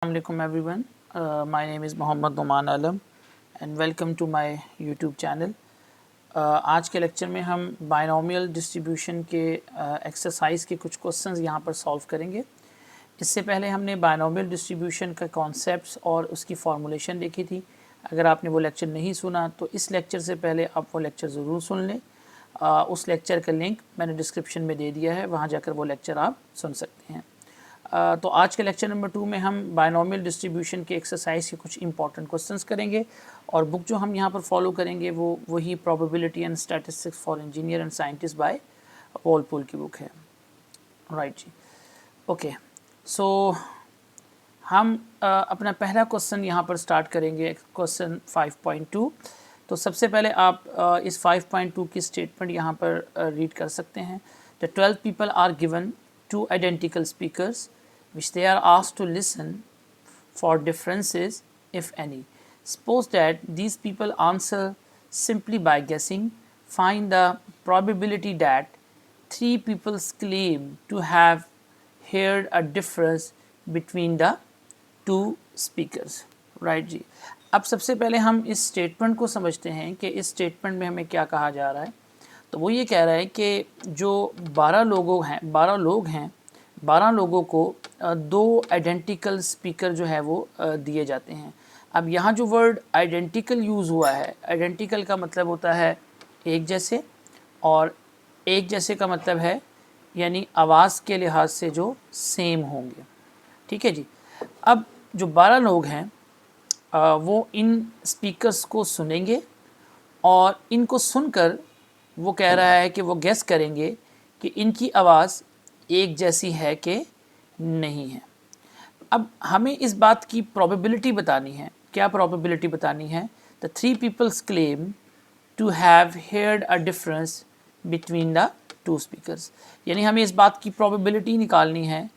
Assalamualaikum everyone. My name is Mohammad Numan Alam and welcome to my YouTube channel. आज के lecture में हम binomial distribution के exercise के कुछ क्वेश्चंस यहाँ पर सॉल्व करेंगे. इससे पहले हमने बायनोमियल डिस्ट्रीब्यूशन का कॉन्सेप्ट्स और उसकी फॉर्मूलेशन देखी थी. अगर आपने वो लेक्चर नहीं सुना तो इस लेक्चर से पहले आप वो लेक्चर ज़रूर सुन लें. उस लेक्चर का लिंक मैंने डिस्क्रिप्शन में दे दिया है, वहाँ जाकर वो लेक्चर आप सुन सकते हैं. तो आज के लेक्चर नंबर 2 में हम बायनोमियल डिस्ट्रीब्यूशन के एक्सरसाइज के कुछ इंपॉर्टेंट क्वेश्चंस करेंगे और बुक जो हम यहाँ पर फॉलो करेंगे वो वही probability and statistics for engineer and scientist by Walpole की बुक है. राइट जी. ओके, सो हम अपना पहला क्वेश्चन यहाँ पर स्टार्ट करेंगे, क्वेश्चन 5.2. तो सबसे पहले आप इस 5.2 की स्टेटमेंट यहाँ पर रीड कर सकते हैं. The 12 people are given two identical speakers which they are asked to listen for differences if any. Suppose that these people answer simply by guessing. Find the probability that 3 people claim to have heard a difference between the two speakers. Right जी. अब सबसे पहले हम इस statement को समझते हैं कि इस स्टेटमेंट में हमें क्या कहा जा रहा है. तो वो ये कह रहा है कि जो 12 लोग हैं 12 लोगों को 2 आइडेंटिकल स्पीकर जो है वो दिए जाते हैं. अब यहाँ जो वर्ड आइडेंटिकल यूज़ हुआ है, आइडेंटिकल का मतलब होता है एक जैसे, और एक जैसे का मतलब है यानी आवाज़ के लिहाज से जो सेम होंगे. ठीक है जी. अब जो 12 लोग हैं वो इन स्पीकर्स को सुनेंगे और इनको सुनकर वो कह रहा है कि वो गेस करेंगे कि इनकी आवाज़ एक जैसी है कि नहीं है. अब हमें इस बात की प्रोबेबिलिटी बतानी है. क्या प्रोबेबिलिटी बतानी है? The 3 peoples claim to have heard a difference between the 2 speakers. यानी हमें इस बात की प्रोबेबिलिटी निकालनी है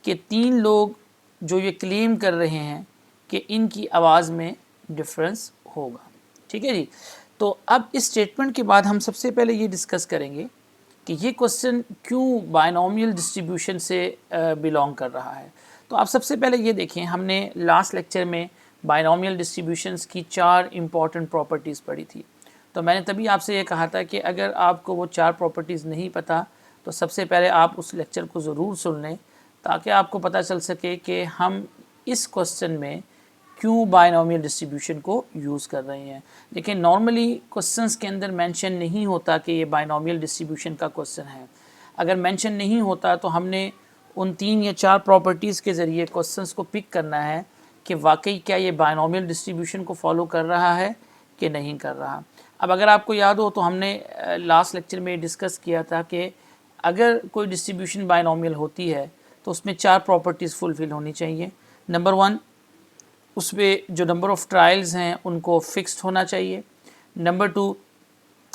कि 3 लोग जो ये क्लेम कर रहे हैं कि इनकी आवाज़ में डिफरेंस होगा. ठीक है जी. तो अब इस स्टेटमेंट के बाद हम सबसे पहले ये डिस्कस करेंगे कि ये क्वेश्चन क्यों बायनोमियल डिस्ट्रीब्यूशन से बिलोंग कर रहा है. तो आप सबसे पहले ये देखें, हमने लास्ट लेक्चर में बायनोमियल डिस्ट्रीब्यूशंस की 4 इम्पॉर्टेंट प्रॉपर्टीज़ पढ़ी थी. तो मैंने तभी आपसे ये कहा था कि अगर आपको वो 4 प्रॉपर्टीज़ नहीं पता तो सबसे पहले आप उस लेक्चर को ज़रूर सुन लें ताकि आपको पता चल सके कि हम इस क्वेश्चन में क्यों बायनोमियल डिस्ट्रीब्यूशन को यूज़ कर रहे हैं. लेकिन नॉर्मली क्वेश्चंस के अंदर मेंशन नहीं होता कि ये बायनोमियल डिस्ट्रीब्यूशन का क्वेश्चन है. अगर मेंशन नहीं होता तो हमने उन 3 या 4 प्रॉपर्टीज़ के ज़रिए क्वेश्चंस को पिक करना है कि वाकई क्या ये बायनोमियल डिस्ट्रीब्यूशन को फॉलो कर रहा है कि नहीं कर रहा. अब अगर आपको याद हो तो हमने लास्ट लेक्चर में डिस्कस किया था कि अगर कोई डिस्ट्रीब्यूशन बायनोमियल होती है तो उसमें 4 प्रॉपर्टीज़ फुलफ़िल होनी चाहिए. नंबर 1, उसमें जो नंबर ऑफ़ ट्रायल्स हैं उनको फिक्स्ड होना चाहिए. नंबर 2,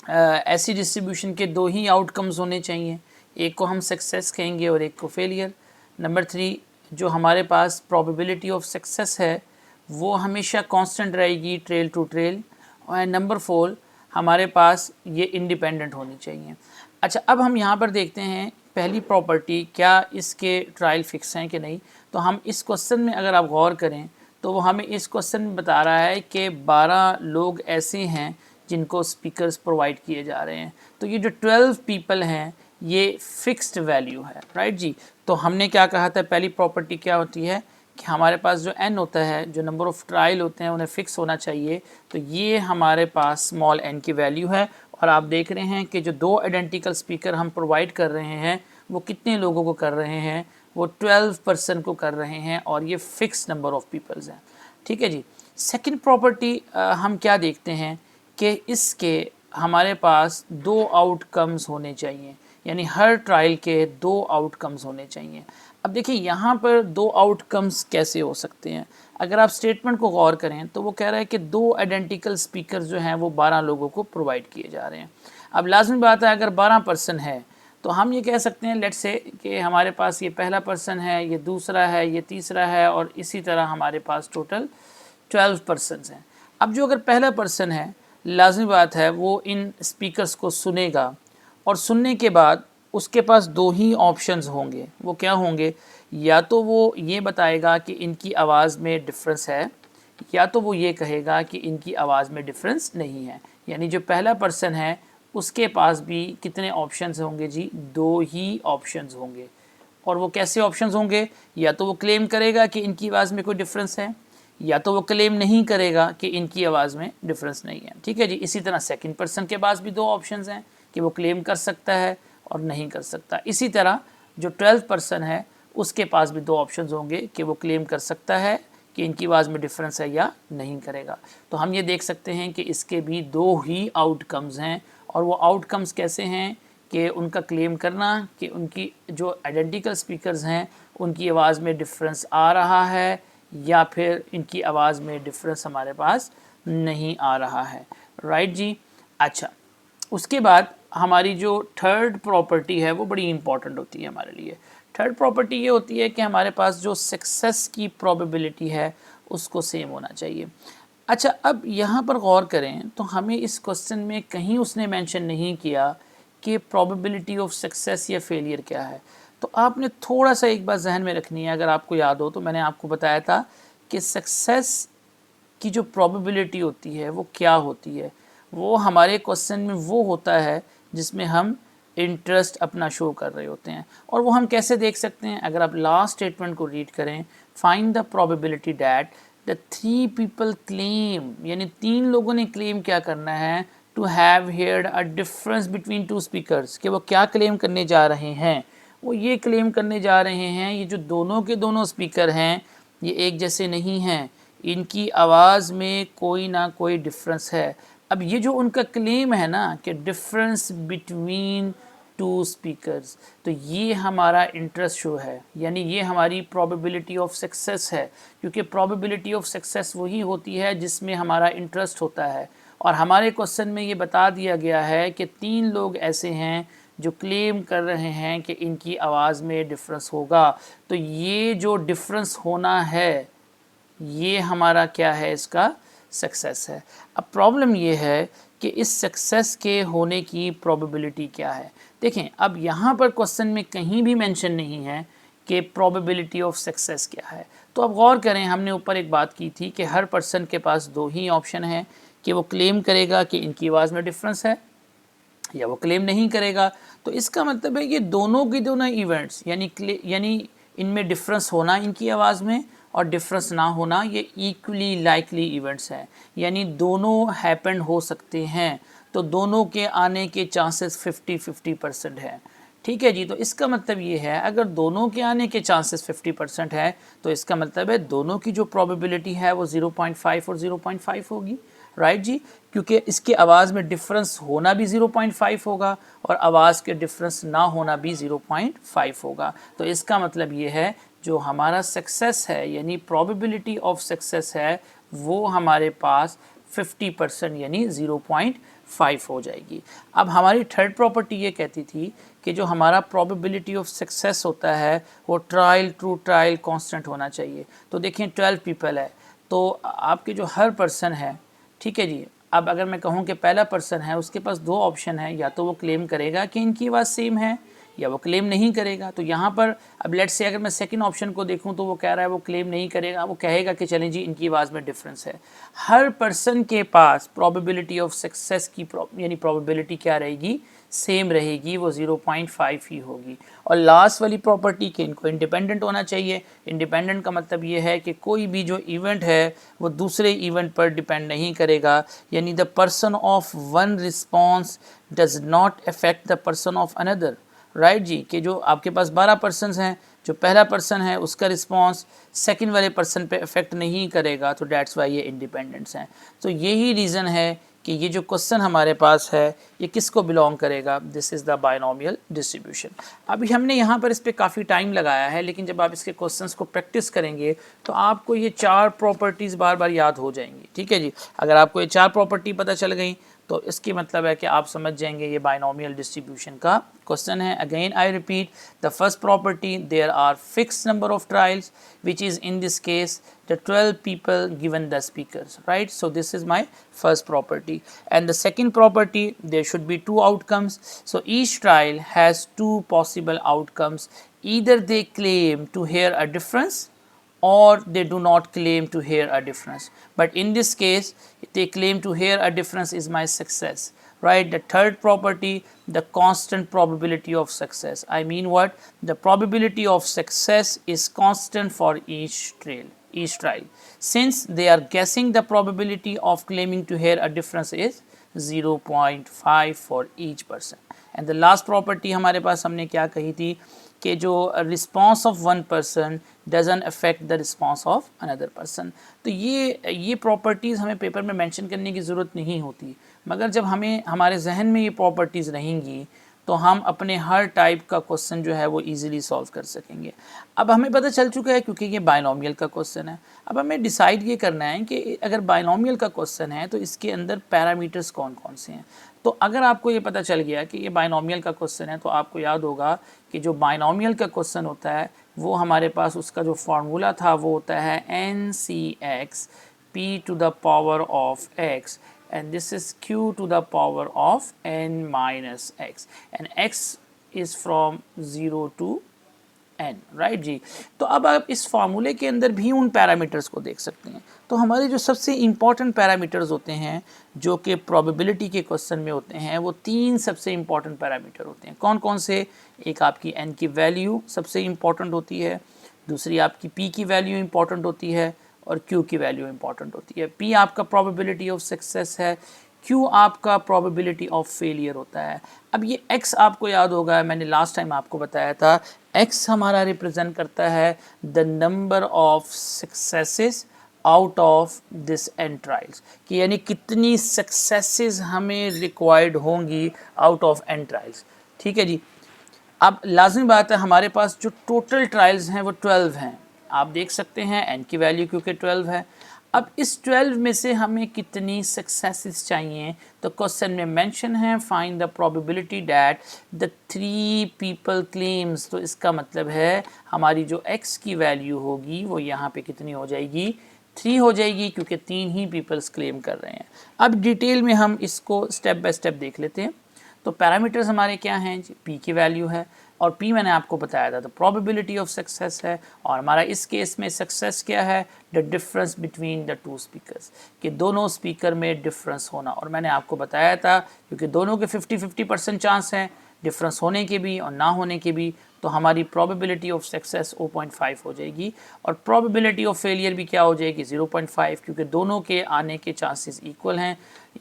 ऐसी डिस्ट्रीब्यूशन के 2 ही आउटकम्स होने चाहिए, एक को हम सक्सेस कहेंगे और एक को फेलियर. नंबर 3, जो हमारे पास प्रोबेबिलिटी ऑफ सक्सेस है वो हमेशा कांस्टेंट रहेगी ट्रेल टू ट्रेल. और नंबर 4, हमारे पास ये इंडिपेंडेंट होनी चाहिए. अच्छा, अब हम यहाँ पर देखते हैं पहली प्रॉपर्टी, क्या इसके ट्रायल फिक्स हैं कि नहीं. तो हम इस क्वेश्चन में अगर आप गौर करें तो वो हमें इस क्वेश्चन में बता रहा है कि 12 लोग ऐसे हैं जिनको स्पीकर्स प्रोवाइड किए जा रहे हैं. तो ये जो 12 पीपल हैं ये फिक्स्ड वैल्यू है. राइट जी. तो हमने क्या कहा था, पहली प्रॉपर्टी क्या होती है कि हमारे पास जो n होता है, जो नंबर ऑफ़ ट्रायल होते हैं उन्हें फ़िक्स होना चाहिए. तो ये हमारे पास स्मॉल n की वैल्यू है. और आप देख रहे हैं कि जो 2 आइडेंटिकल स्पीकर हम प्रोवाइड कर रहे हैं वो कितने लोगों को कर रहे हैं, वो 12 पर्सन को कर रहे हैं और ये फिक्स नंबर ऑफ़ पीपल्स हैं. ठीक है जी. सेकंड प्रॉपर्टी हम क्या देखते हैं कि इसके हमारे पास 2 आउटकम्स होने चाहिए, यानी हर ट्रायल के 2 आउटकम्स होने चाहिए. अब देखिए यहाँ पर 2 आउटकम्स कैसे हो सकते हैं. अगर आप स्टेटमेंट को गौर करें तो वो कह रहा है कि 2 आइडेंटिकल स्पीकर जो हैं वो 12 लोगों को प्रोवाइड किए जा रहे हैं. अब लाजमी बात है, अगर 12 पर्सन है तो हम ये कह सकते हैं लेट्स से कि हमारे पास ये पहला पर्सन है, ये दूसरा है, ये तीसरा है और इसी तरह हमारे पास टोटल 12 पर्सन्स हैं. अब जो अगर पहला पर्सन है, लाजमी बात है वो इन स्पीकर्स को सुनेगा और सुनने के बाद उसके पास 2 ही ऑप्शंस होंगे. वो क्या होंगे, या तो वो ये बताएगा कि इनकी आवाज़ में डिफरेंस है, या तो वो ये कहेगा कि इनकी आवाज़ में डिफरेंस नहीं है। यानी जो पहला पर्सन है उसके पास भी कितने ऑप्शंस होंगे जी, 2 ही ऑप्शंस होंगे। और वो कैसे ऑप्शंस होंगे, या तो वो क्लेम करेगा कि इनकी आवाज़ में कोई डिफरेंस है, या तो वो क्लेम नहीं करेगा कि इनकी आवाज़ में डिफरेंस नहीं है। ठीक है जी। इसी तरह सेकंड पर्सन के पास भी 2 ऑप्शंस हैं कि वो क्लेम कर सकता है और नहीं कर सकता। इसी तरह जो 12th पर्सन है उसके पास भी 2 ऑप्शंस होंगे कि वो क्लेम कर सकता है कि इनकी आवाज़ में डिफरेंस है या नहीं करेगा। तो हम ये देख सकते हैं कि इसके भी 2 ही आउटकम्स हैं। और वो आउटकम्स कैसे हैं कि उनका क्लेम करना कि उनकी जो आइडेंटिकल स्पीकर्स हैं उनकी आवाज़ में डिफरेंस आ रहा है, या फिर इनकी आवाज़ में डिफरेंस हमारे पास नहीं आ रहा है। राइट जी। अच्छा, उसके बाद हमारी जो थर्ड प्रॉपर्टी है वो बड़ी इंपॉर्टेंट होती है हमारे लिए। थर्ड प्रॉपर्टी ये होती है कि हमारे पास जो सक्सेस की प्रोबेबिलिटी है उसको सेम होना चाहिए। अच्छा, अब यहाँ पर गौर करें तो हमें इस क्वेश्चन में कहीं उसने मेंशन नहीं किया कि प्रोबेबिलिटी ऑफ सक्सेस या फेलियर क्या है। तो आपने थोड़ा सा एक बात जहन में रखनी है। अगर आपको याद हो तो मैंने आपको बताया था कि सक्सेस की जो प्रोबेबिलिटी होती है वो क्या होती है। वो हमारे क्वेश्चन में वो होता है जिसमें हम इंटरेस्ट अपना शो कर रहे होते हैं। और वो हम कैसे देख सकते हैं, अगर आप लास्ट स्टेटमेंट को रीड करें, find the probability that the 3 people claim, यानी 3 लोगों ने क्लेम क्या करना है, to have heard a difference between 2 speakers, कि वो क्या क्लेम करने जा रहे हैं। वो ये क्लेम करने जा रहे हैं ये जो दोनों के दोनों स्पीकर हैं ये एक जैसे नहीं हैं, इनकी आवाज़ में कोई ना कोई डिफरेंस है। अब ये जो उनका क्लेम है ना कि डिफरेंस बिटवीन 2 स्पीकर्स, तो ये हमारा इंटरेस्ट शो है, यानी ये हमारी प्रोबेबिलिटी ऑफ सक्सेस है। क्योंकि प्रोबेबिलिटी ऑफ सक्सेस वही होती है जिसमें हमारा इंटरेस्ट होता है। और हमारे क्वेश्चन में ये बता दिया गया है कि 3 लोग ऐसे हैं जो क्लेम कर रहे हैं कि इनकी आवाज़ में डिफरेंस होगा। तो ये जो डिफरेंस होना है ये हमारा क्या है, इसका सक्सेस है। अब प्रॉब्लम ये है कि इस सक्सेस के होने की प्रोबेबिलिटी क्या है। देखें, अब यहाँ पर क्वेश्चन में कहीं भी मेंशन नहीं है कि प्रोबेबिलिटी ऑफ सक्सेस क्या है। तो अब गौर करें, हमने ऊपर एक बात की थी कि हर पर्सन के पास 2 ही ऑप्शन है कि वो क्लेम करेगा कि इनकी आवाज़ में डिफरेंस है, या वो क्लेम नहीं करेगा। तो इसका मतलब है कि दोनों की दोनों इवेंट्स यानी इनमें डिफरेंस होना इनकी आवाज़ में और डिफरेंस ना होना ये इक्वली लाइकली इवेंट्स हैं, यानी दोनों हैपन हो सकते हैं। तो दोनों के आने के चांसेस 50-50% है। ठीक है जी। तो इसका मतलब ये है, अगर दोनों के आने के चांसेस 50% है तो इसका मतलब है दोनों की जो प्रोबेबिलिटी है वो 0.5 और 0.5 होगी। राइट जी। क्योंकि इसके आवाज़ में डिफरेंस होना भी 0.5 होगा और आवाज़ के डिफरेंस ना होना भी 0.5 होगा। तो इसका मतलब ये है जो हमारा सक्सेस है यानी प्रोबेबिलिटी ऑफ सक्सेस है वो हमारे पास 50% यानी 0.5 हो जाएगी। अब हमारी थर्ड प्रॉपर्टी ये कहती थी कि जो हमारा प्रोबेबिलिटी ऑफ सक्सेस होता है वो ट्रायल ट्रू ट्रायल कांस्टेंट होना चाहिए। तो देखें 12 पीपल है तो आपके जो हर पर्सन है, ठीक है जी। अब अगर मैं कहूँ कि पहला पर्सन है उसके पास 2 ऑप्शन है, या तो वो क्लेम करेगा कि इनकी आवाज़ सेम है या वो क्लेम नहीं करेगा। तो यहाँ पर अब लेट्स से अगर मैं सेकंड ऑप्शन को देखूँ तो वो कह रहा है वो क्लेम नहीं करेगा, वो कहेगा कि चलें जी इनकी आवाज़ में डिफरेंस है। हर पर्सन के पास प्रोबेबिलिटी ऑफ सक्सेस की यानी प्रोबेबिलिटी क्या रहेगी, सेम रहेगी, वो 0.5 ही होगी। और लास्ट वाली प्रॉपर्टी के इनको इंडिपेंडेंट होना चाहिए। इंडिपेंडेंट का मतलब ये है कि कोई भी जो इवेंट है वो दूसरे इवेंट पर डिपेंड नहीं करेगा, यानी the person of one response does not affect the person of another. Right जी। कि जो आपके पास 12 पर्सनस हैं, जो पहला पर्सन है उसका रिस्पॉन्स सेकंड वाले पर्सन पे अफेक्ट नहीं करेगा, तो डेट्स वाई ये इंडिपेंडेंट्स हैं। तो यही रीज़न है कि ये जो क्वेश्चन हमारे पास है ये किसको बिलोंग करेगा, this is the binomial distribution. अभी हमने यहाँ पर इस पर काफ़ी टाइम लगाया है, लेकिन जब आप इसके क्वेश्चंस को प्रैक्टिस करेंगे तो आपको ये 4 प्रॉपर्टीज़ बार बार याद हो जाएंगी। ठीक है जी। अगर आपको ये 4 प्रॉपर्टी पता चल गई तो इसकी मतलब है कि आप समझ जाएंगे ये बायनोमियल डिस्ट्रीब्यूशन का क्वेश्चन है। Again I repeat, the first property, there are fixed number of trials which is in this case the 12 people given the speakers, right? So this is my first property. And the second property, there should be 2 outcomes, so each trial has 2 possible outcomes either they claim to hear a difference or they do not claim to hear a difference. But in this case, they claim to hear a difference is my success, right? The third property, the constant probability of success. I mean what? The probability of success is constant for each trial. Since they are guessing, the probability of claiming to hear a difference is 0.5 for each person. And the last property हमारे पास हमने क्या कही थी कि जो response of one person doesn't affect the response of another person. तो ये properties हमें पेपर में मेंशन करने की ज़रूरत नहीं होती, मगर जब हमें हमारे जहन में ये प्रॉपर्टीज़ रहेंगी तो हम अपने हर टाइप का क्वेश्चन जो है वो इजीली सॉल्व कर सकेंगे. अब हमें पता चल चुका है क्योंकि ये बाइनोमियल का क्वेश्चन है. अब हमें डिसाइड ये करना है कि अगर बाइनोमियल का क्वेश्चन है तो इसके अंदर पैरामीटर्स कौन कौन से हैं. तो अगर आपको ये पता चल गया कि ये बाइनोमियल का क्वेश्चन है तो आपको याद होगा कि जो बाइनोमियल का क्वेश्चन होता है वो हमारे पास उसका जो फार्मूला था वो होता है NCX p to the power of x and this is q to the power of n minus x and x is from 0 to n, right जी. तो अब आप इस फार्मूले के अंदर भी उन पैरामीटर्स को देख सकते हैं. तो हमारे जो सबसे इम्पॉर्टेंट पैरामीटर्स होते हैं जो कि प्रोबेबिलिटी के क्वेश्चन में होते हैं वो तीन सबसे इम्पॉर्टेंट पैरामीटर होते हैं. कौन कौन से? एक आपकी n की वैल्यू सबसे इम्पॉर्टेंट होती है, दूसरी आपकी p की वैल्यू इम्पॉर्टेंट होती है और q की वैल्यू इम्पॉर्टेंट होती है. p आपका प्रोबेबिलिटी ऑफ सक्सेस है, Q आपका प्रोबेबिलिटी ऑफ फेलियर होता है. अब ये X आपको याद होगा, मैंने लास्ट टाइम आपको बताया था, X हमारा रिप्रेजेंट करता है the number of successes out of this N trials, कि यानी कितनी सक्सेसेस हमें रिक्वायर्ड होंगी आउट ऑफ एन ट्रायल्स. ठीक है जी. अब लाजमी बात है हमारे पास जो टोटल ट्रायल्स हैं वो 12 हैं. आप देख सकते हैं n की वैल्यू क्योंकि 12 है. अब इस 12 में से हमें कितनी सक्सेसेस चाहिए? तो क्वेश्चन में मेंशन है find the probability that the 3 people claims. तो इसका मतलब है हमारी जो x की वैल्यू होगी वो यहाँ पे कितनी हो जाएगी? 3 हो जाएगी क्योंकि 3 ही पीपल्स क्लेम कर रहे हैं. अब डिटेल में हम इसको स्टेप बाय स्टेप देख लेते हैं. तो पैरामीटर्स हमारे क्या हैं? p की वैल्यू है और p मैंने आपको बताया था तो प्रोबेबिलिटी ऑफ सक्सेस है, और हमारा इस केस में सक्सेस क्या है? The difference between the two speakers, कि दोनों स्पीकर में डिफरेंस होना. और मैंने आपको बताया था क्योंकि दोनों के 50-50% चांस हैं डिफरेंस होने के भी और ना होने के भी, तो हमारी प्रोबेबिलिटी ऑफ सक्सेस 0.5 हो जाएगी और प्रोबेबिलिटी ऑफ फेलियर भी क्या हो जाएगी? 0.5, क्योंकि दोनों के आने के चांसेस इक्वल हैं.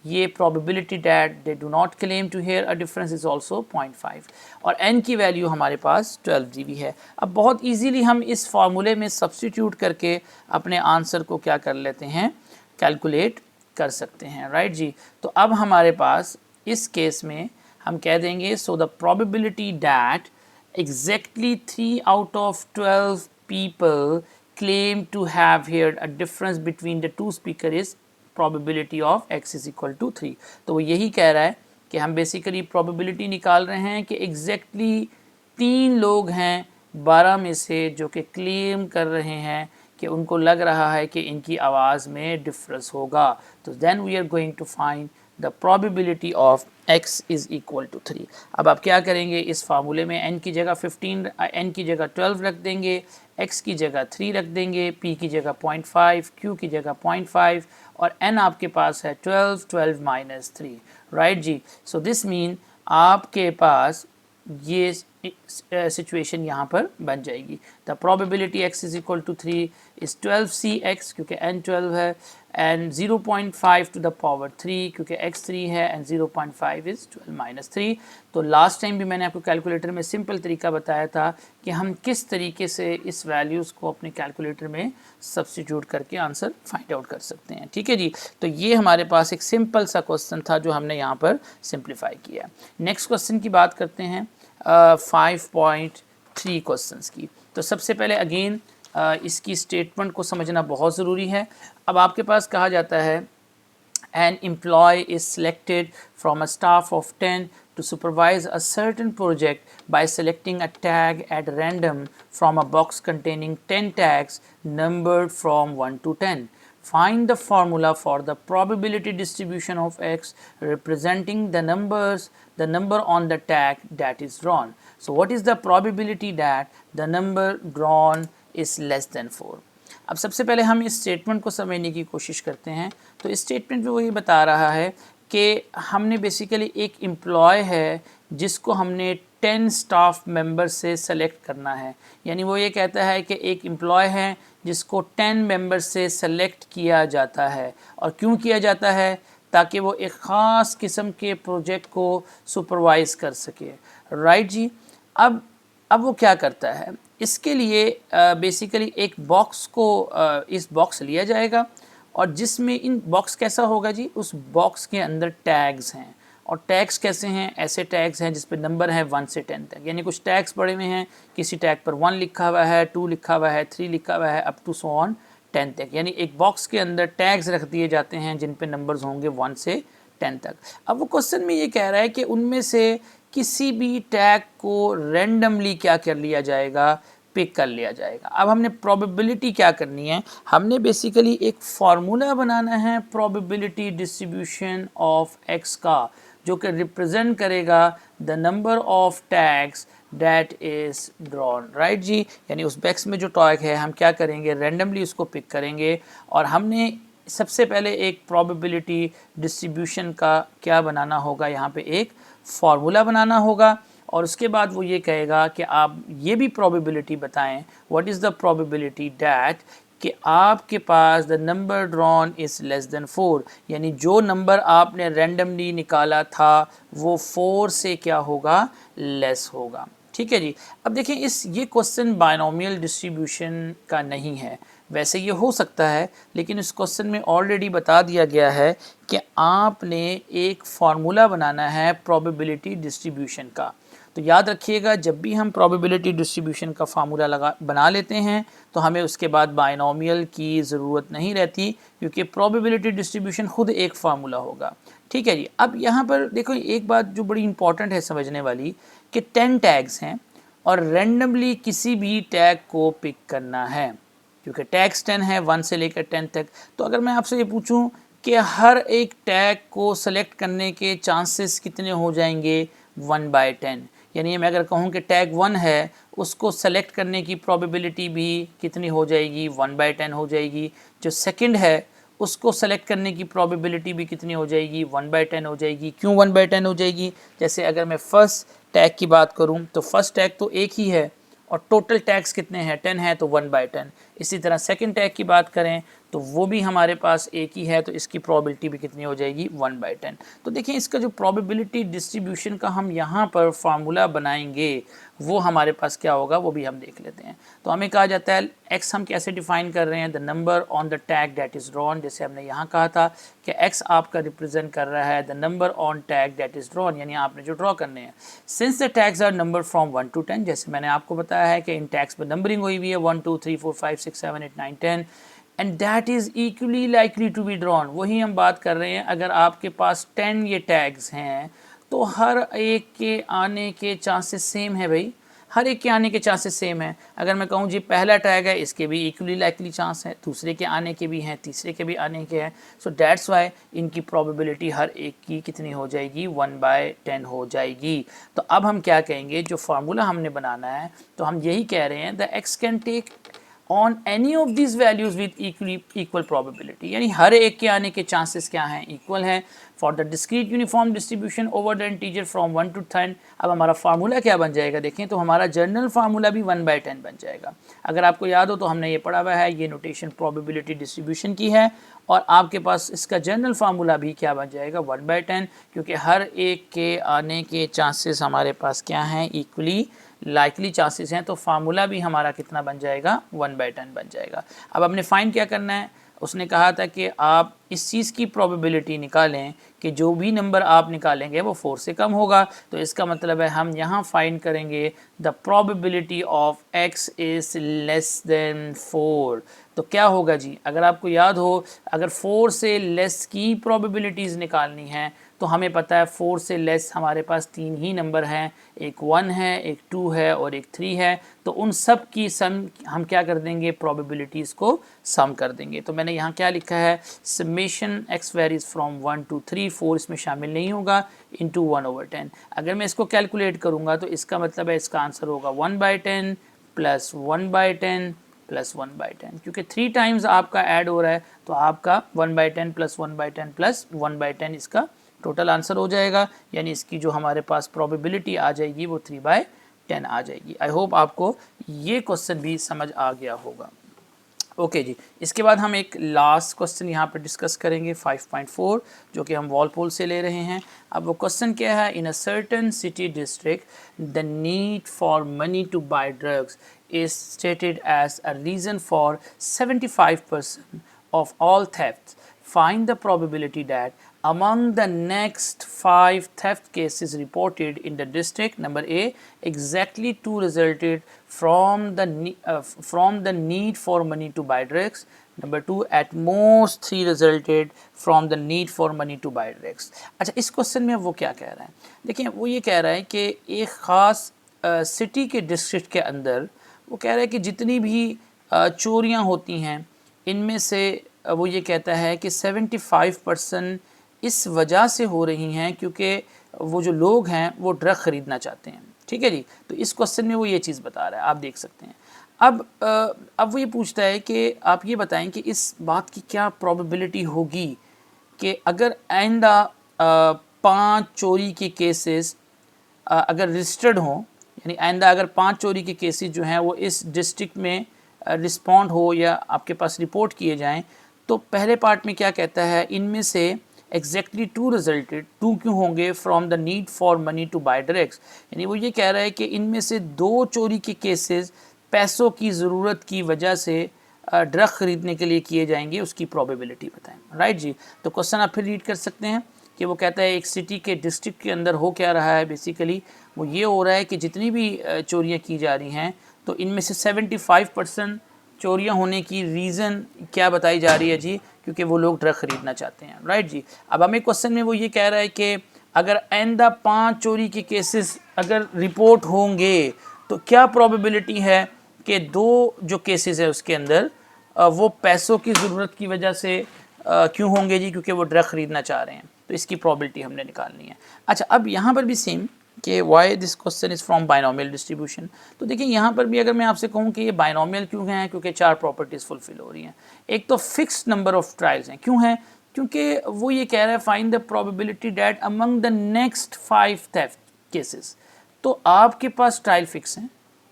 ये probability that they do not claim to hear a difference is also 0.5 और n की वैल्यू हमारे पास 12 दी हुई है. अब बहुत ईजीली हम इस फार्मूले में सब्सटीट्यूट करके अपने आंसर को क्या कर लेते हैं? कैलकुलेट कर सकते हैं, राइट जी. तो अब हमारे पास इस केस में हम कह देंगे so the probability that exactly 3 out of 12 people claim to have heard a difference between the two speaker is probability of x is equal to 3. तो वो यही कह रहा है कि हम बेसिकली प्रोबेबिलिटी निकाल रहे हैं कि एग्जैक्टली 3 लोग हैं 12 में से जो कि क्लेम कर रहे हैं कि उनको लग रहा है कि इनकी आवाज़ में डिफरेंस होगा. तो then we are going to find the probability of x is equal to 3. अब आप क्या करेंगे? इस फार्मूले में n की जगह 15, n की जगह 12 रख देंगे, x की जगह 3 रख देंगे, p की जगह 0.5, q की जगह 0.5 और n आपके पास है 12 माइनस 3, राइट जी. सो दिस मीन आपके पास ये सिचुएशन यहाँ पर बन जाएगी. The probability x is equal to 3 is 12cx क्योंकि n 12 है एंड 0.5 टू द पावर 3 क्योंकि x 3 है एंड 0.5 इज 12 माइनस 3. तो लास्ट टाइम भी मैंने आपको कैलकुलेटर में सिंपल तरीका बताया था कि हम किस तरीके से इस वैल्यूज़ को अपने कैलकुलेटर में सब्सटीट्यूट करके आंसर फाइंड आउट कर सकते हैं. ठीक है जी. तो ये हमारे पास एक सिंपल सा क्वेश्चन था जो हमने यहाँ पर सिंप्लीफाई किया. नेक्स्ट क्वेश्चन की बात करते हैं 5.3 क्वेश्चंस की. तो सबसे पहले अगेन इसकी स्टेटमेंट को समझना बहुत ज़रूरी है. अब आपके पास कहा जाता है an employee is selected from a staff of 10 to supervise a certain project by selecting a tag at random from a box containing 10 tags numbered from 1 to 10. Find the formula for the probability distribution of x representing the number on the tag that is drawn. So what is the probability that the number drawn is less than 4? अब सबसे पहले हम इस statement को समझने की कोशिश करते हैं। तो इस स्टेटमेंट में वो ये बता रहा है कि हमने बेसिकली एक एम्प्लॉय है जिसको हमने 10 स्टाफ मेंबर से सेलेक्ट करना है। यानी वो ये कहता है कि एक एम्प्लॉय है जिसको 10 मेंबर से सेलेक्ट किया जाता है। और क्यों किया जाता है? ताकि वो एक ख़ास किस्म के प्रोजेक्ट को सुपरवाइज़ कर सके। राइट जी। अब वो क्या करता है, इसके लिए बेसिकली एक बॉक्स को इस बॉक्स लिया जाएगा और जिसमें इन बॉक्स कैसा होगा जी, उस बॉक्स के अंदर टैग्स हैं। और टैग्स कैसे हैं? ऐसे टैग्स हैं जिस पे नंबर है 1 से 10 तक। यानी कुछ टैग्स पड़े हुए हैं, किसी टैग पर 1 लिखा हुआ है, 2 लिखा हुआ है, 3 लिखा हुआ है, अप टू सो ऑन 10 तक। यानी एक बॉक्स के अंदर टैग्स रख दिए जाते हैं जिन पे नंबर्स होंगे 1 से 10 तक। अब वो क्वेश्चन में ये कह रहा है कि उनमें से किसी भी टैग को रैंडमली क्या कर लिया जाएगा, पिक कर लिया जाएगा। अब हमने प्रोबेबिलिटी क्या करनी है, हमने बेसिकली एक फार्मूला बनाना है प्रोबेबिलिटी डिस्ट्रीब्यूशन ऑफ एक्स का, जो कि रिप्रेजेंट करेगा the number of tags that is drawn. Right जी। यानी उस बॉक्स में जो टैग है हम क्या करेंगे, रैंडमली उसको पिक करेंगे। और हमने सबसे पहले एक प्रोबेबिलिटी डिस्ट्रीब्यूशन का क्या बनाना होगा, यहाँ पे एक फार्मूला बनाना होगा। और उसके बाद वो ये कहेगा कि आप ये भी प्रोबेबिलिटी बताएं, what is the probability that कि आपके पास the number drawn is less than 4। यानी जो नंबर आपने रैंडमली निकाला था वो 4 से क्या होगा, लेस होगा। ठीक है जी। अब देखें ये क्वेश्चन बायनोमियल डिस्ट्रीब्यूशन का नहीं है। वैसे ये हो सकता है, लेकिन इस क्वेश्चन में ऑलरेडी बता दिया गया है कि आपने एक फार्मूला बनाना है प्रोबेबिलिटी डिस्ट्रीब्यूशन का। तो याद रखिएगा, जब भी हम प्रोबेबिलिटी डिस्ट्रीब्यूशन का फार्मूला बना लेते हैं तो हमें उसके बाद बायनोमियल की ज़रूरत नहीं रहती, क्योंकि प्रोबेबिलिटी डिस्ट्रीब्यूशन खुद एक फार्मूला होगा। ठीक है जी। अब यहाँ पर देखो एक बात जो बड़ी इंपॉर्टेंट है समझने वाली, कि 10 टैग्स हैं और रैंडमली किसी भी टैग को पिक करना है, क्योंकि टैग्स 10 है 1 से लेकर 10 तक। तो अगर मैं आपसे ये पूछूं कि हर एक टैग को सेलेक्ट करने के चांसेस कितने हो जाएंगे, 1/10। यानी मैं अगर कहूं कि टैग 1 है, उसको सेलेक्ट करने की प्रोबेबिलिटी भी कितनी हो जाएगी, 1/10 हो जाएगी। जो सेकंड है उसको सेलेक्ट करने की प्रोबेबिलिटी भी कितनी हो जाएगी, 1/10 हो जाएगी। क्यों 1/10 हो जाएगी? जैसे अगर मैं फर्स्ट टैग की बात करूं तो फर्स्ट टैग तो एक ही है और टोटल टैग्स कितने हैं, 10 है, तो 1/10। इसी तरह सेकंड टैग की बात करें तो वो भी हमारे पास एक ही है, तो इसकी प्रोबेबिलिटी भी कितनी हो जाएगी, 1/10। तो देखिए इसका जो प्रोबेबिलिटी डिस्ट्रीब्यूशन का हम यहाँ पर फार्मूला बनाएंगे वो हमारे पास क्या होगा, वो भी हम देख लेते हैं। तो हमें कहा जाता है x हम कैसे डिफाइन कर रहे हैं, the number on the tag that is drawn. जैसे हमने यहाँ कहा था कि x आपका रिप्रेजेंट कर रहा है the number on tag that is drawn, यानी आपने जो ड्रॉ करने हैं। Since the tags are number from 1 to 10, जैसे मैंने आपको बताया है कि इन टैग्स पर नंबरिंग हुई हुई है 1 2 3 4 5 6 7 8 9 10, and that is equally likely to be drawn. वही हम बात कर रहे हैं, अगर आपके पास 10 ये टैग्स हैं तो हर एक के आने के चांसेस सेम है भाई, हर एक के आने के चांसेस सेम है। अगर मैं कहूँ जी पहला टैग है, इसके भी इक्वली लाइकली चांस है, दूसरे के आने के भी हैं, तीसरे के भी आने के हैं। सो दैट्स वाई इनकी प्रोबेबिलिटी हर एक की कितनी हो जाएगी, 1/10 हो जाएगी। तो अब हम क्या कहेंगे, जो फार्मूला हमने बनाना है तो हम यही कह रहे हैं the X can take on any of this values with equal probability. यानी हर एक के आने के चांसेस क्या हैं, इक्वल हैं। For the discrete uniform distribution over the integer from 1 to 10। अब हमारा फार्मूला क्या बन जाएगा, देखें तो हमारा जनरल फार्मूला भी 1/10 बन जाएगा। अगर आपको याद हो तो हमने ये पढ़ा हुआ है, ये नोटेशन प्रोबेबिलिटी डिस्ट्रीब्यूशन की है और आपके पास इसका जनरल फार्मूला भी क्या बन जाएगा, 1/10, क्योंकि हर एक के आने के चांसेस हमारे पास क्या हैं, इक्वली लाइकली चांसेस हैं। तो फार्मूला भी हमारा कितना बन जाएगा, 1/10 बन जाएगा। अब हमने फाइंड क्या करना है, उसने कहा था कि आप इस चीज़ की प्रोबेबिलिटी निकालें कि जो भी नंबर आप निकालेंगे वो 4 से कम होगा। तो इसका मतलब है हम यहाँ फाइंड करेंगे the probability of x is less than 4। तो क्या होगा जी, अगर आपको याद हो, अगर 4 से लेस की प्रोबेबिलिटीज़ निकालनी है तो हमें पता है 4 से लेस हमारे पास 3 ही नंबर हैं, एक 1 है, एक 2 है और एक 3 है। तो उन सब की सम हम क्या कर देंगे, प्रोबेबिलिटीज़ को सम कर देंगे। तो मैंने यहाँ क्या लिखा है, summation x varies from 1 to 3, 4 इसमें शामिल नहीं होगा, इंटू 1/10। अगर मैं इसको कैलकुलेट करूँगा तो इसका मतलब है इसका आंसर होगा 1/10 प्लस 1/10 प्लस 1/10, क्योंकि 3 टाइम्स आपका ऐड हो रहा है तो आपका 1/10 प्लस 1/10 प्लस 1/10 इसका टोटल आंसर हो जाएगा। यानी इसकी जो हमारे पास प्रोबेबिलिटी आ जाएगी वो 3/10 आ जाएगी। आई होप आपको ये क्वेश्चन भी समझ आ गया होगा। ओके जी, इसके बाद हम एक लास्ट क्वेश्चन यहाँ पर डिस्कस करेंगे 5.4, जो कि हम वॉलपोल से ले रहे हैं। अब वो क्वेश्चन क्या है, in a certain city district the need for money to buy drugs is stated as a reason for 75% of all thefts. Find the probability that among the next 5 theft cases reported in the district, number A, exactly 2 resulted from the need for money to buy drugs. Number 2, at most 3 resulted from the need for money to buy drugs. अच्छा, इस question में वो क्या कह रहा है, देखिए वो ये कह रहा है कि एक ख़ास सिटी के डिस्ट्रिक्ट के अंदर वो कह रहा है कि जितनी भी चोरियां होती हैं इनमें से वो ये कहता है कि 75% इस वजह से हो रही हैं क्योंकि वो जो लोग हैं वो ड्रग ख़रीदना चाहते हैं। ठीक है जी, तो इस क्वेश्चन में वो ये चीज़ बता रहा है, आप देख सकते हैं। अब वो ये पूछता है कि आप ये बताएं कि इस बात की क्या प्रोबेबिलिटी होगी कि अगर आइंदा 5 चोरी के केसेस अगर रजिस्टर्ड हों, यानी आइंदा अगर 5 चोरी के केसेस जो हैं वो इस डिस्ट्रिक्ट में रिस्पॉन्ड हो या आपके पास रिपोर्ट किए जाएं, तो पहले पार्ट में क्या कहता है, इनमें से एग्जैक्टली 2 रिजल्टेड, 2 क्यों होंगे, from the need for money to buy drugs. यानी वो ये कह रहा है कि इनमें से 2 चोरी के केसेस पैसों की ज़रूरत की वजह से ड्रग ख़रीदने के लिए किए जाएंगे, उसकी प्रोबेबिलिटी बताएं। राइट जी, तो क्वेश्चन आप फिर रीड कर सकते हैं कि वो कहता है एक सिटी के डिस्ट्रिक्ट के अंदर हो क्या रहा है, बेसिकली वो ये हो रहा है कि जितनी भी चोरियां की जा रही हैं तो इनमें से 75% चोरियां होने की रीज़न क्या बताई जा रही है जी, क्योंकि वो लोग ड्रग ख़रीदना चाहते हैं। राइट जी, अब हमें क्वेश्चन में वो ये कह रहा है कि अगर आइंदा 5 चोरी के केसेस अगर रिपोर्ट होंगे तो क्या प्रोबेबिलिटी है कि 2 जो केसेस है उसके अंदर वो पैसों की ज़रूरत की वजह से क्यों होंगे जी, क्योंकि वो ड्रग ख़रीदना चाह रहे हैं। तो इसकी प्रोबेबिलिटी हमने निकालनी है। अच्छा, अब यहाँ पर भी सेम कि why this question is from binomial distribution. तो देखिए यहाँ पर भी अगर मैं आपसे कहूँ कि ये बाइनोमियल क्यों है, क्योंकि 4 प्रॉपर्टीज़ फुलफिल हो रही हैं। एक तो फिक्स्ड नंबर ऑफ ट्रायल्स हैं, क्यों है, क्योंकि वो ये कह रहा है find the probability that among the next 5 theft cases. तो आपके पास ट्रायल फिक्स हैं,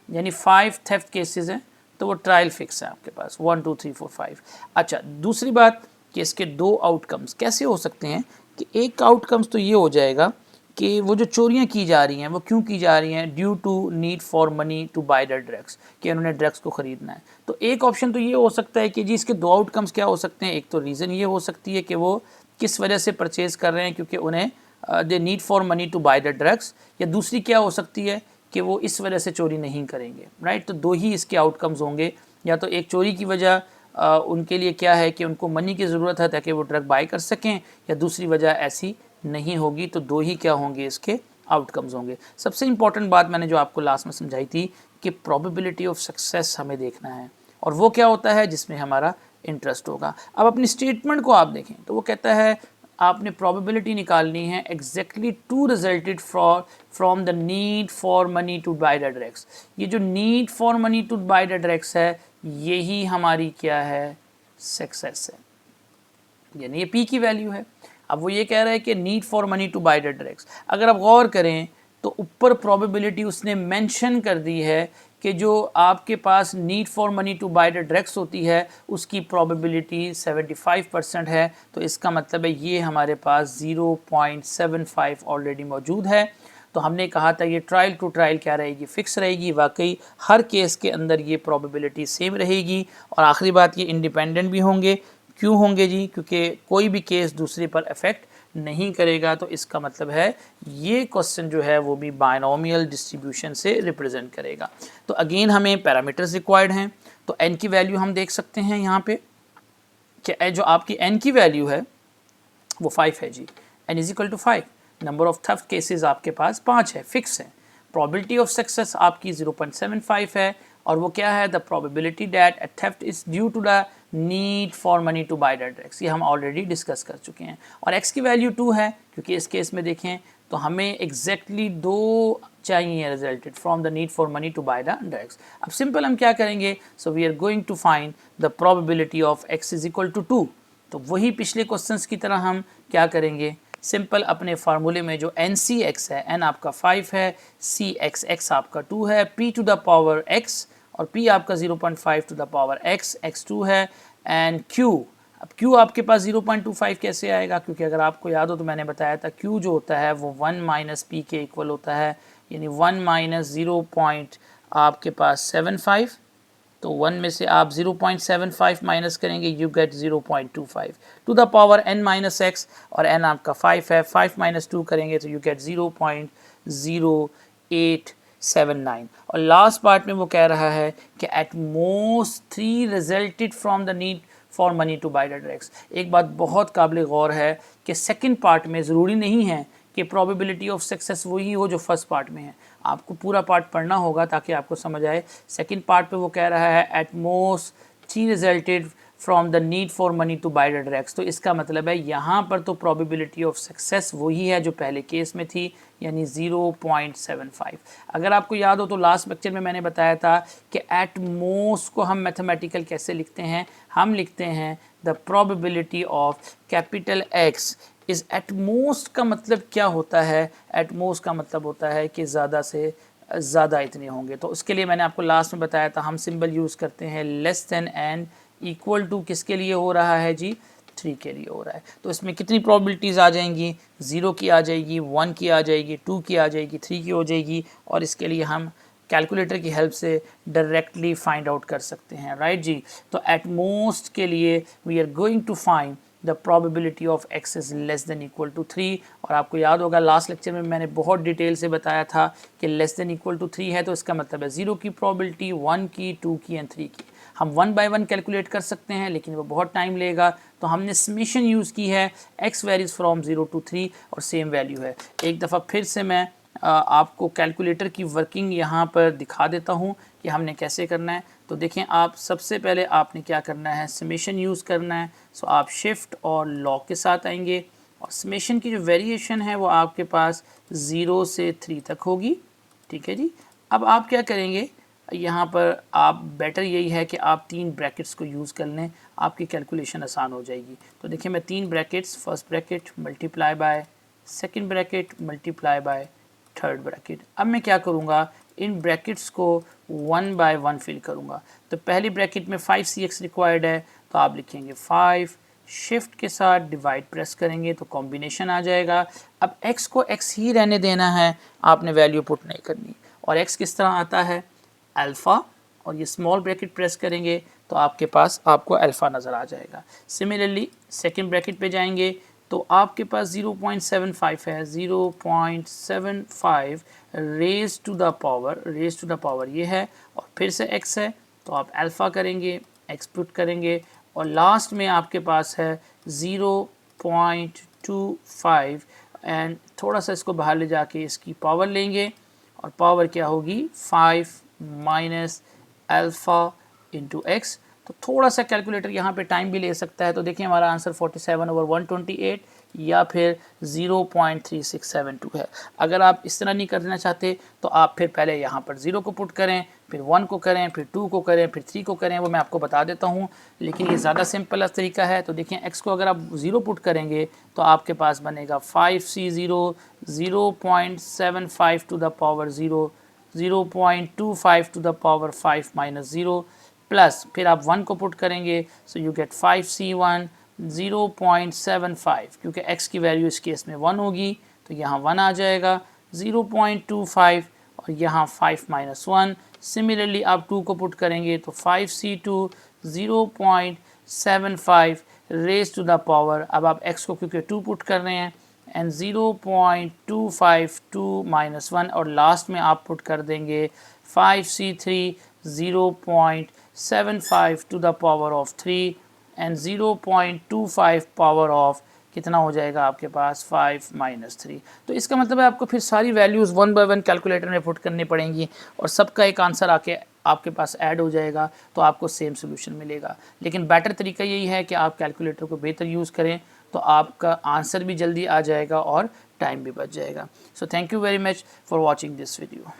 यानी 5 थेफ्ट केसेस हैं तो वो ट्रायल फिक्स है आपके पास 1 2 3 4 5। अच्छा, दूसरी बात कि इसके 2 आउटकम्स कैसे हो सकते हैं, कि एक आउटकम्स तो ये हो जाएगा कि वो जो चोरियां की जा रही हैं वो क्यों की जा रही हैं, due to need for money to buy the drugs, कि उन्होंने ड्रग्स को ख़रीदना है। तो एक ऑप्शन तो ये हो सकता है कि जी इसके 2 आउटकम्स क्या हो सकते हैं, एक तो रीज़न ये हो सकती है कि वो किस वजह से परचेज़ कर रहे हैं, क्योंकि उन्हें they need for money to buy the drugs, या दूसरी क्या हो सकती है कि वो इस वजह से चोरी नहीं करेंगे। राइट, तो 2 ही इसके आउटकम्स होंगे, या तो एक चोरी की वजह उनके लिए क्या है कि उनको मनी की ज़रूरत है ताकि वो ड्रग बाय कर सकें, या दूसरी वजह ऐसी नहीं होगी। तो 2 ही क्या होंगे इसके आउटकम्स होंगे। सबसे इंपॉर्टेंट बात मैंने जो आपको लास्ट में समझाई थी कि प्रोबेबिलिटी ऑफ सक्सेस हमें देखना है, और वो क्या होता है जिसमें हमारा इंटरेस्ट होगा। अब अपनी स्टेटमेंट को आप देखें तो वो कहता है आपने प्रोबेबिलिटी निकालनी है exactly 2 resulted from the need for money to buy the drugs. ये जो need for money to buy the drugs है, यही हमारी क्या है, सक्सेस है, यानी ये पी की वैल्यू है। अब वो ये कह रहा है कि need for money to buy the drugs, अगर आप गौर करें तो ऊपर प्रोबेबिलिटी उसने मेंशन कर दी है कि जो आपके पास need for money to buy the drugs होती है उसकी प्रोबेबिलिटी 75% है। तो इसका मतलब है ये हमारे पास 0.75 ऑलरेडी मौजूद है। तो हमने कहा था ये ट्रायल टू ट्रायल क्या रहेगी, फिक्स रहेगी। वाकई हर केस के अंदर ये प्रोबेबिलिटी सेम रहेगी। और आखिरी बात, ये इंडिपेंडेंट भी होंगे, क्यों होंगे जी? क्योंकि कोई भी केस दूसरे पर इफेक्ट नहीं करेगा। तो इसका मतलब है ये क्वेश्चन जो है वो भी बायनोमियल डिस्ट्रीब्यूशन से रिप्रेजेंट करेगा। तो अगेन हमें पैरामीटर्स रिक्वायर्ड हैं। तो n की वैल्यू हम देख सकते हैं यहाँ पे कि जो आपकी n की वैल्यू है वो 5 है जी। n is equal to 5। Number of theft cases आपके पास 5 है, फिक्स है। प्रोबेबिलिटी ऑफ सक्सेस आपकी 0.75 है। और वो क्या है? The probability that a theft is due to the need for money to buy that drugs, ये हम ऑलरेडी डिस्कस कर चुके हैं। और x की वैल्यू 2 है, क्योंकि इस केस में देखें तो हमें एग्जैक्टली 2 चाहिए resulted from the need for money to buy the drugs. अब सिंपल हम क्या करेंगे? So we are going to find the probability of x is equal to 2। तो वही पिछले क्वेश्चंस की तरह हम क्या करेंगे? सिंपल अपने फार्मूले में जो NCX है, n आपका 5 है, CXX आपका 2 है, p to the power x और p आपका 0.5 to the power x, x2 है एंड q। अब q आपके पास 0.25 कैसे आएगा? क्योंकि अगर आपको याद हो तो मैंने बताया था q जो होता है वो 1 माइनस p के इक्वल होता है, यानी 1 माइनस 0. आपके पास 75। तो 1 में से आप 0.75 माइनस करेंगे, you get 0.25 to the power n minus X, और n आपका 5 है, 5 माइनस 2 करेंगे तो यू गेट 0.0879। और लास्ट पार्ट में वो कह रहा है कि at most 3 resulted from the need for money to buy the drugs. एक बात बहुत काबिल गौर है कि सेकंड पार्ट में ज़रूरी नहीं है कि प्रोबेबिलिटी ऑफ सक्सेस वही हो जो फर्स्ट पार्ट में है। आपको पूरा पार्ट पढ़ना होगा ताकि आपको समझ आए। सेकंड पार्ट पे वो कह रहा है at most 3 resulted from the need for money to buy the drugs. तो इसका मतलब है यहाँ पर तो प्रोबेबिलिटी ऑफ सक्सेस वही है जो पहले केस में थी, यानी 0.75। अगर आपको याद हो तो लास्ट लेक्चर में मैंने बताया था कि एट मोस्ट को हम मैथमेटिकल कैसे लिखते हैं? हम लिखते हैं the probability of capital X is at most. का मतलब क्या होता है? एट मोस्ट का मतलब होता है कि ज़्यादा से ज़्यादा इतने होंगे। तो उसके लिए मैंने आपको लास्ट में बताया था हम सिंबल यूज़ करते हैं less than N equal to, किसके लिए हो रहा है जी? 3 के लिए हो रहा है। तो इसमें कितनी प्रोबेबिलिटीज़ आ जाएंगी? 0 की आ जाएगी, 1 की आ जाएगी, 2 की आ जाएगी, 3 की हो जाएगी। और इसके लिए हम कैलकुलेटर की हेल्प से डायरेक्टली फाइंड आउट कर सकते हैं, राइट जी। तो एट मोस्ट के लिए we are going to find the probability of x is less than equal to 3। और आपको याद होगा लास्ट लेक्चर में मैंने बहुत डिटेल से बताया था कि लेस देन इक्वल टू 3 है तो इसका मतलब है 0 की प्रोबेबिलिटी, 1 की, 2 की एंड 3 की। हम 1 बाय 1 कैलकुलेट कर सकते हैं लेकिन वो बहुत टाइम लेगा, तो हमने समेशन यूज़ की है। x वेरीज फ्रॉम 0 टू 3 और सेम वैल्यू है। एक दफ़ा फिर से मैं आपको कैलकुलेटर की वर्किंग यहाँ पर दिखा देता हूँ कि हमने कैसे करना है। तो देखें, आप सबसे पहले आपने क्या करना है? समेशन यूज़ करना है। सो आप शिफ्ट और लॉग के साथ आएंगे और समेशन की जो वेरिएशन है वो आपके पास 0 से 3 तक होगी, ठीक है जी। अब आप क्या करेंगे? यहाँ पर आप बेटर यही है कि आप 3 ब्रैकेट्स को यूज़ कर लें, आपकी कैलकुलेशन आसान हो जाएगी। तो देखिए मैं 3 brackets, first bracket multiply by, second bracket multiply by, third bracket. अब मैं क्या करूँगा? इन ब्रैकेट्स को 1 बाय 1 फिल करूँगा। तो पहली ब्रैकेट में 5cx रिक्वायर्ड है तो आप लिखेंगे 5, शिफ्ट के साथ डिवाइड प्रेस करेंगे तो कॉम्बिनेशन आ जाएगा। अब x को x ही रहने देना है, आपने वैल्यू पुट नहीं करनी। और x किस तरह आता है? अल्फ़ा, और ये स्मॉल ब्रैकेट प्रेस करेंगे तो आपके पास आपको अल्फ़ा नज़र आ जाएगा। सिमिलरली सेकंड ब्रैकेट पे जाएंगे तो आपके पास 0.75 है, 0.75 रेज टू द पावर ये है, और फिर से x है तो आप अल्फ़ा करेंगे, x पुट करेंगे, और लास्ट में आपके पास है 0.25 एंड थोड़ा सा इसको बाहर ले जाके इसकी पावर लेंगे, और पावर क्या होगी? 5 माइनस अल्फ़ा इंटू एक्स। तो थोड़ा सा कैलकुलेटर यहाँ पे टाइम भी ले सकता है। तो देखिए हमारा आंसर 47/128 या फिर 0.3672 है। अगर आप इस तरह नहीं करना चाहते तो आप फिर पहले यहाँ पर 0 को पुट करें, फिर 1 को करें, फिर 2 को करें, फिर 3 को करें, वो मैं आपको बता देता हूँ, लेकिन ये ज़्यादा सिंपल तरीका है। तो देखिए x को अगर आप 0 पुट करेंगे तो आपके पास बनेगा 5c0, 0.75 to the power 0, 0.25 to the power 5 minus 0, plus फिर आप 1 को पुट करेंगे सो यू गेट 5c1, 0.75, क्योंकि x की वैल्यू इस केस में 1 होगी तो यहाँ 1 आ जाएगा, 0.25 और यहाँ 5 माइनस 1। सिमिलरली आप 2 को पुट करेंगे तो 5c2, 0.75 raise to the power, अब आप x को क्योंकि 2 पुट कर रहे हैं, एंड 0.252 माइनस 1, और लास्ट में आप पुट कर देंगे 5c3 0.75 to the power of 3 and 0.25 power of कितना हो जाएगा आपके पास 5 माइनस 3। तो इसका मतलब है आपको फिर सारी वैल्यूज़ 1 बाय 1 कैलकुलेटर में पुट करनी पड़ेंगी और सबका एक आंसर आके आपके पास ऐड हो जाएगा, तो आपको सेम सोल्यूशन मिलेगा। लेकिन बेटर तरीका यही है कि आप कैलकुलेटर को बेहतर यूज़ करें, तो आपका आंसर भी जल्दी आ जाएगा और टाइम भी बच जाएगा। So thank you very much for watching this video.